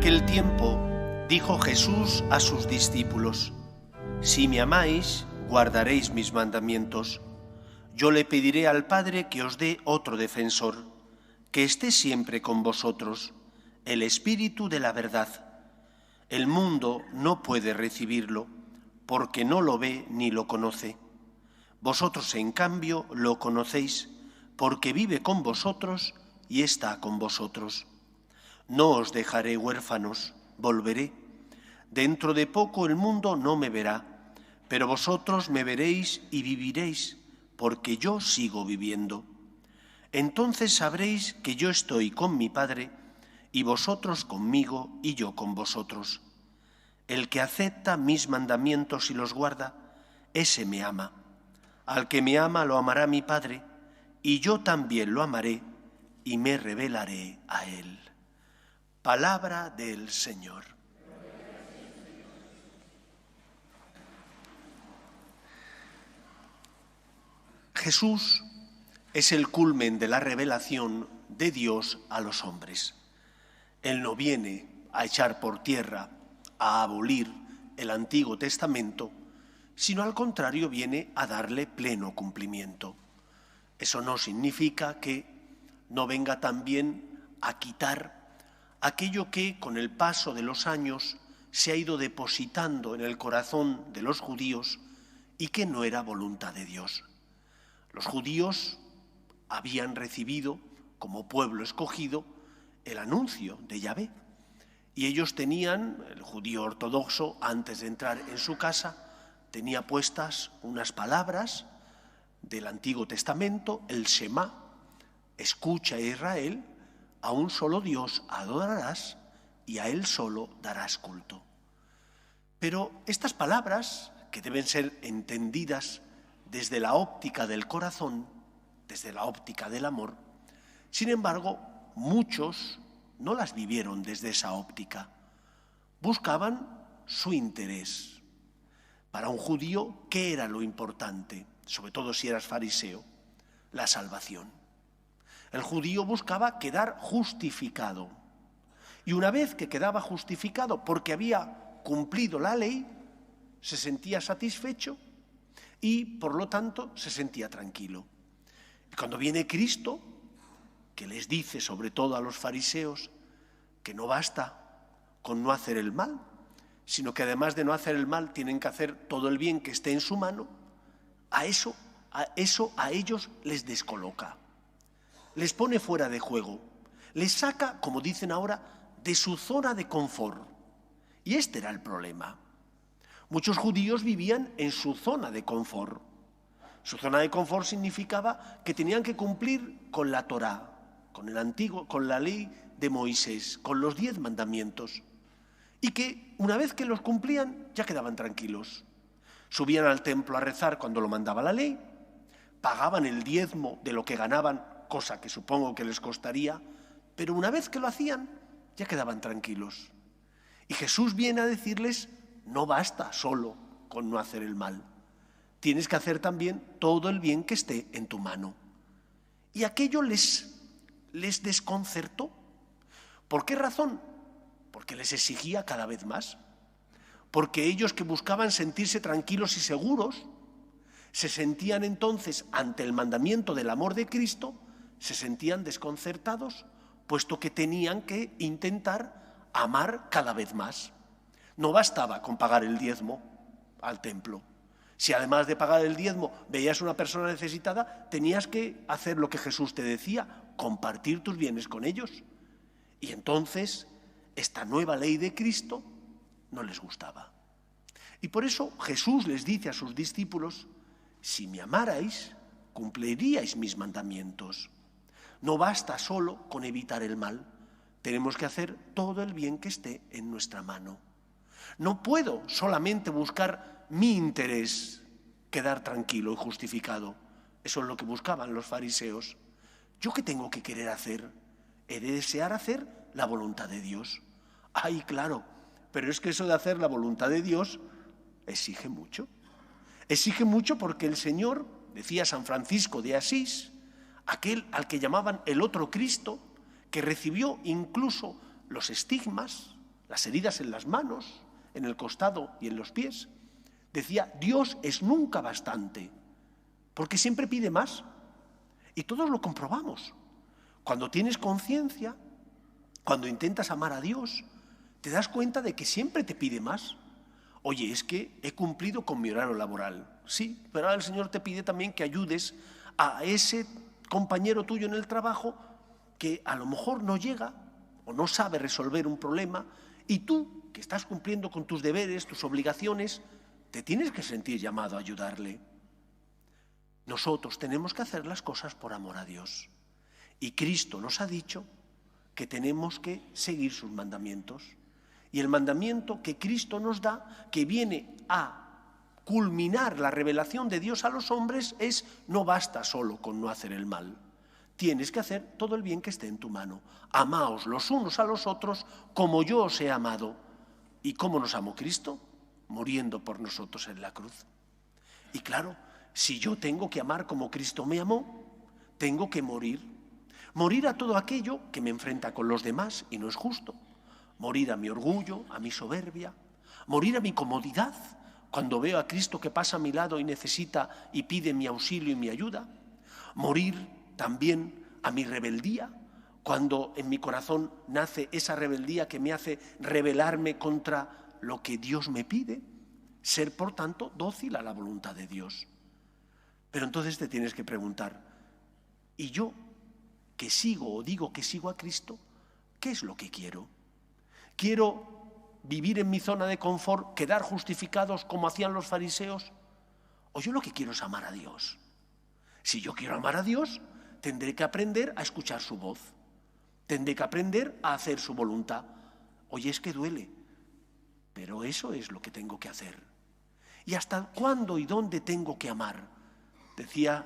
aquel tiempo dijo Jesús a sus discípulos: Si me amáis, guardaréis mis mandamientos. Yo le pediré al Padre que os dé otro defensor, que esté siempre con vosotros, el Espíritu de la verdad. El mundo no puede recibirlo, porque no lo ve ni lo conoce. Vosotros, en cambio, lo conocéis, porque vive con vosotros y está con vosotros. No os dejaré huérfanos, volveré. Dentro de poco el mundo no me verá, pero vosotros me veréis y viviréis, porque yo sigo viviendo. Entonces sabréis que yo estoy con mi Padre, y vosotros conmigo y yo con vosotros. El que acepta mis mandamientos y los guarda, ese me ama. Al que me ama lo amará mi Padre, y yo también lo amaré y me revelaré a él. Palabra del Señor. Jesús es el culmen de la revelación de Dios a los hombres. Él no viene a echar por tierra, a abolir el Antiguo Testamento, sino al contrario viene a darle pleno cumplimiento. Eso no significa que no venga también a quitar aquello que con el paso de los años se ha ido depositando en el corazón de los judíos y que no era voluntad de Dios. Los judíos habían recibido, como pueblo escogido, el anuncio de Yahvé. Y ellos tenían, el judío ortodoxo, antes de entrar en su casa, tenía puestas unas palabras del Antiguo Testamento, el Shema: escucha, Israel, a un solo Dios adorarás y a Él solo darás culto. Pero estas palabras, que deben ser entendidas desde la óptica del corazón, desde la óptica del amor, sin embargo, muchos no las vivieron desde esa óptica. Buscaban su interés. Para un judío, ¿qué era lo importante? Sobre todo si eras fariseo, la salvación. El judío buscaba quedar justificado. Y una vez que quedaba justificado porque había cumplido la ley, se sentía satisfecho y, por lo tanto, se sentía tranquilo. Y cuando viene Cristo, que les dice, sobre todo a los fariseos, que no basta con no hacer el mal, sino que además de no hacer el mal tienen que hacer todo el bien que esté en su mano, a ellos les descoloca, les pone fuera de juego, les saca, como dicen ahora, de su zona de confort. Y este era el problema. Muchos judíos vivían en su zona de confort. Su zona de confort significaba que tenían que cumplir con la Torá, con la ley de Moisés, con los 10 mandamientos, y que una vez que los cumplían ya quedaban tranquilos. Subían al templo a rezar cuando lo mandaba la ley, pagaban el diezmo de lo que ganaban, cosa que supongo que les costaría, pero una vez que lo hacían ya quedaban tranquilos. Y Jesús viene a decirles: no basta solo con no hacer el mal, tienes que hacer también todo el bien que esté en tu mano. Y aquello les desconcertó. ¿Por qué razón? Porque les exigía cada vez más. Porque ellos, que buscaban sentirse tranquilos y seguros, se sentían entonces, ante el mandamiento del amor de Cristo, se sentían desconcertados, puesto que tenían que intentar amar cada vez más. No bastaba con pagar el diezmo al templo. Si además de pagar el diezmo veías una persona necesitada, tenías que hacer lo que Jesús te decía: compartir tus bienes con ellos. Y entonces esta nueva ley de Cristo no les gustaba. Y por eso Jesús les dice a sus discípulos: si me amarais, cumpliríais mis mandamientos. No basta solo con evitar el mal, tenemos que hacer todo el bien que esté en nuestra mano. No puedo solamente buscar mi interés, quedar tranquilo y justificado. Eso es lo que buscaban los fariseos. ¿Yo qué tengo que querer hacer? He de desear hacer la voluntad de Dios. Ay, claro, pero es que eso de hacer la voluntad de Dios exige mucho. Exige mucho porque el Señor, decía San Francisco de Asís, aquel al que llamaban el otro Cristo, que recibió incluso los estigmas, las heridas en las manos, en el costado y en los pies. Decía, Dios es nunca bastante, porque siempre pide más. Y todos lo comprobamos. Cuando tienes conciencia, cuando intentas amar a Dios, te das cuenta de que siempre te pide más. Oye, es que he cumplido con mi horario laboral. Sí, pero ahora el Señor te pide también que ayudes a ese compañero tuyo en el trabajo que a lo mejor no llega o no sabe resolver un problema, y tú, que estás cumpliendo con tus deberes, tus obligaciones, te tienes que sentir llamado a ayudarle. Nosotros tenemos que hacer las cosas por amor a Dios. Y Cristo nos ha dicho que tenemos que seguir sus mandamientos. Y el mandamiento que Cristo nos da, que viene a culminar la revelación de Dios a los hombres, es: no basta solo con no hacer el mal. Tienes que hacer todo el bien que esté en tu mano. Amaos los unos a los otros como yo os he amado. ¿Y cómo nos amó Cristo? Muriendo por nosotros en la cruz. Y claro, si yo tengo que amar como Cristo me amó, tengo que morir. Morir a todo aquello que me enfrenta con los demás y no es justo. Morir a mi orgullo, a mi soberbia. Morir a mi comodidad, cuando veo a Cristo que pasa a mi lado y necesita y pide mi auxilio y mi ayuda. Morir también a mi rebeldía, cuando en mi corazón nace esa rebeldía que me hace rebelarme contra lo que Dios me pide. Ser, por tanto, dócil a la voluntad de Dios. Pero entonces te tienes que preguntar, ¿y yo, que sigo o digo que sigo a Cristo, qué es lo que quiero? ¿Quiero vivir en mi zona de confort, quedar justificados como hacían los fariseos? ¿O yo lo que quiero es amar a Dios? Si yo quiero amar a Dios, tendré que aprender a escuchar su voz. Tendré que aprender a hacer su voluntad. Oye, es que duele, pero eso es lo que tengo que hacer. ¿Y hasta cuándo y dónde tengo que amar? Decía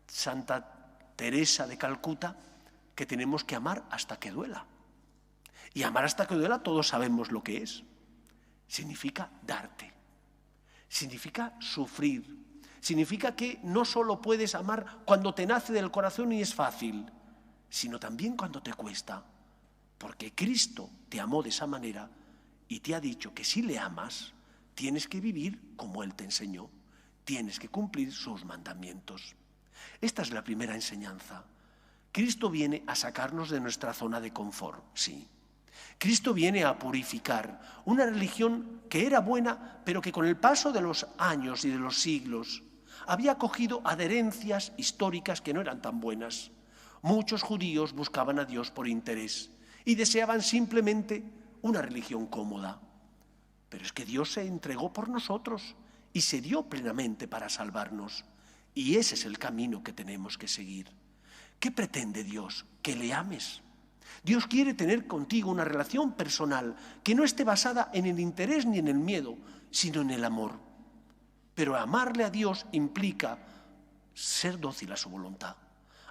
Santa Teresa de Calcuta que tenemos que amar hasta que duela. Y amar hasta que duela todos sabemos lo que es. Significa darte. Significa sufrir. Significa que no solo puedes amar cuando te nace del corazón y es fácil, sino también cuando te cuesta. Porque Cristo te amó de esa manera y te ha dicho que si le amas, tienes que vivir como Él te enseñó. Tienes que cumplir sus mandamientos. Esta es la primera enseñanza. Cristo viene a sacarnos de nuestra zona de confort, sí. Cristo viene a purificar una religión que era buena, pero que con el paso de los años y de los siglos había cogido adherencias históricas que no eran tan buenas. Muchos judíos buscaban a Dios por interés y deseaban simplemente una religión cómoda. Pero es que Dios se entregó por nosotros y se dio plenamente para salvarnos. Y ese es el camino que tenemos que seguir. ¿Qué pretende Dios? Que le ames. Dios quiere tener contigo una relación personal que no esté basada en el interés ni en el miedo, sino en el amor. Pero amarle a Dios implica ser dócil a su voluntad,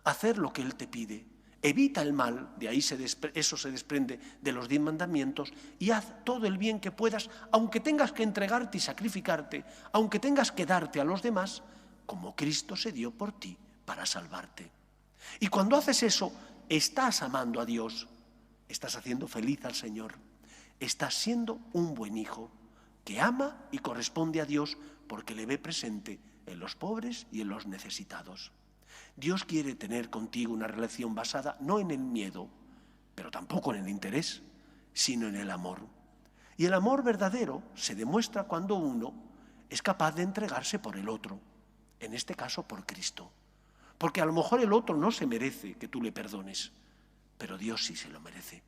hacer lo que Él te pide. Evita el mal, de ahí eso se desprende de los 10 mandamientos, y haz todo el bien que puedas, aunque tengas que entregarte y sacrificarte, aunque tengas que darte a los demás, como Cristo se dio por ti para salvarte. Y cuando haces eso, estás amando a Dios, estás haciendo feliz al Señor, estás siendo un buen hijo que ama y corresponde a Dios porque le ve presente en los pobres y en los necesitados. Dios quiere tener contigo una relación basada no en el miedo, pero tampoco en el interés, sino en el amor. Y el amor verdadero se demuestra cuando uno es capaz de entregarse por el otro, en este caso por Cristo. Porque a lo mejor el otro no se merece que tú le perdones, pero Dios sí se lo merece.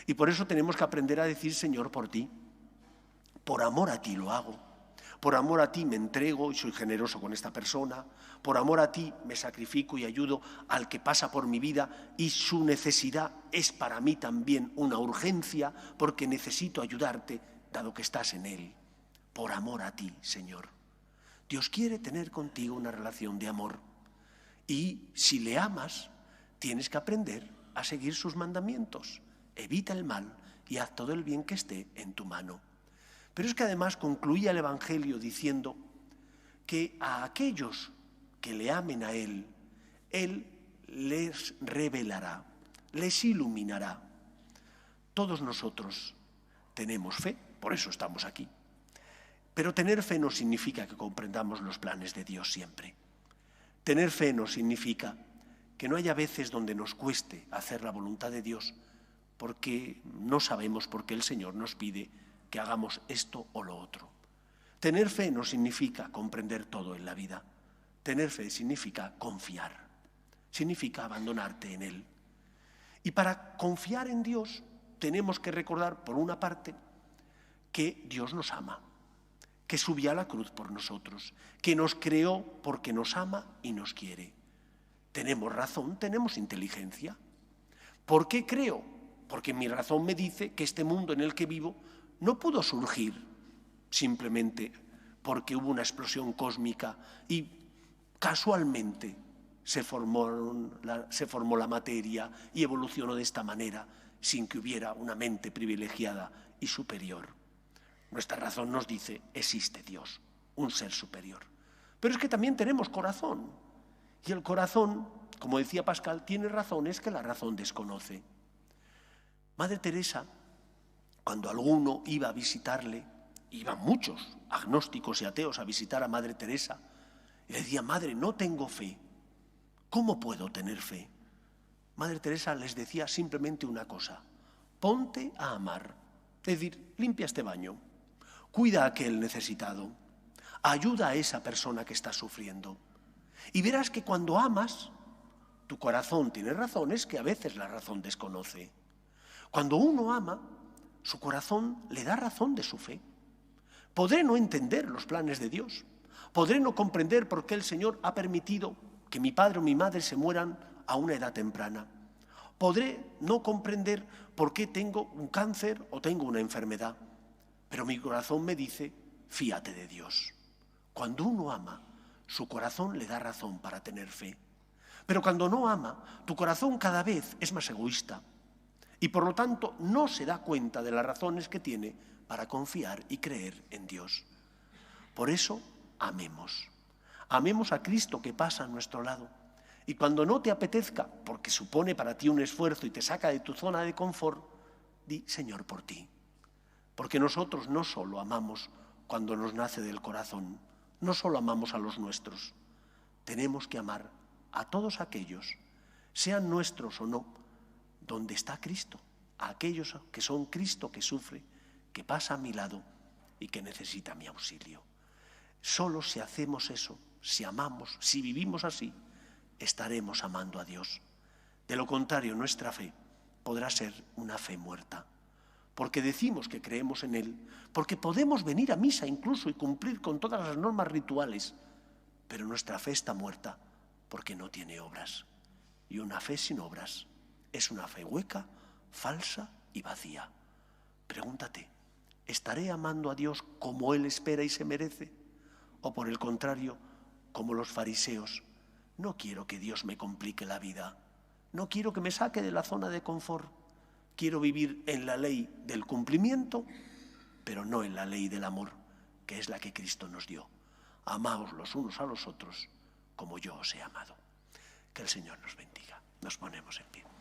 Y por eso tenemos que aprender a decir: Señor, por ti, por amor a ti lo hago. Por amor a ti me entrego y soy generoso con esta persona. Por amor a ti me sacrifico y ayudo al que pasa por mi vida y su necesidad es para mí también una urgencia porque necesito ayudarte dado que estás en él. Por amor a ti, Señor. Dios quiere tener contigo una relación de amor. Y si le amas, tienes que aprender a seguir sus mandamientos. Evita el mal y haz todo el bien que esté en tu mano. Pero es que además concluía el Evangelio diciendo que a aquellos que le amen a Él, Él les revelará, les iluminará. Todos nosotros tenemos fe, por eso estamos aquí. Pero tener fe no significa que comprendamos los planes de Dios siempre. Tener fe no significa que no haya veces donde nos cueste hacer la voluntad de Dios porque no sabemos por qué el Señor nos pide que hagamos esto o lo otro. Tener fe no significa comprender todo en la vida. Tener fe significa confiar, significa abandonarte en Él. Y para confiar en Dios tenemos que recordar, por una parte, que Dios nos ama, que subió a la cruz por nosotros, que nos creó porque nos ama y nos quiere. Tenemos razón, tenemos inteligencia. ¿Por qué creo? Porque mi razón me dice que este mundo en el que vivo no pudo surgir simplemente porque hubo una explosión cósmica y casualmente se formó la materia y evolucionó de esta manera sin que hubiera una mente privilegiada y superior. Nuestra razón nos dice, existe Dios, un ser superior. Pero es que también tenemos corazón. Y el corazón, como decía Pascal, tiene razones que la razón desconoce. Madre Teresa, cuando alguno iba a visitarle, iban muchos agnósticos y ateos a visitar a Madre Teresa, y le decía, madre, no tengo fe. ¿Cómo puedo tener fe? Madre Teresa les decía simplemente una cosa, ponte a amar, es decir, limpia este baño, cuida a aquel necesitado, ayuda a esa persona que está sufriendo. Y verás que cuando amas, tu corazón tiene razones que a veces la razón desconoce. Cuando uno ama, su corazón le da razón de su fe. Podré no entender los planes de Dios, podré no comprender por qué el Señor ha permitido que mi padre o mi madre se mueran a una edad temprana. Podré no comprender por qué tengo un cáncer o tengo una enfermedad, pero mi corazón me dice, fíate de Dios. Cuando uno ama, su corazón le da razón para tener fe. Pero cuando no ama, tu corazón cada vez es más egoísta y por lo tanto no se da cuenta de las razones que tiene para confiar y creer en Dios. Por eso, amemos. Amemos a Cristo que pasa a nuestro lado. Y cuando no te apetezca, porque supone para ti un esfuerzo y te saca de tu zona de confort, di, Señor, por ti. Porque nosotros no solo amamos cuando nos nace del corazón, no solo amamos a los nuestros, tenemos que amar a todos aquellos, sean nuestros o no, donde está Cristo, a aquellos que son Cristo que sufre, que pasa a mi lado y que necesita mi auxilio. Solo si hacemos eso, si amamos, si vivimos así, estaremos amando a Dios. De lo contrario, nuestra fe podrá ser una fe muerta. Porque decimos que creemos en Él, porque podemos venir a misa incluso y cumplir con todas las normas rituales, pero nuestra fe está muerta porque no tiene obras. Y una fe sin obras es una fe hueca, falsa y vacía. Pregúntate, ¿estaré amando a Dios como Él espera y se merece? O por el contrario, como los fariseos, no quiero que Dios me complique la vida, no quiero que me saque de la zona de confort. Quiero vivir en la ley del cumplimiento, pero no en la ley del amor, que es la que Cristo nos dio. Amaos los unos a los otros como yo os he amado. Que el Señor nos bendiga. Nos ponemos en pie.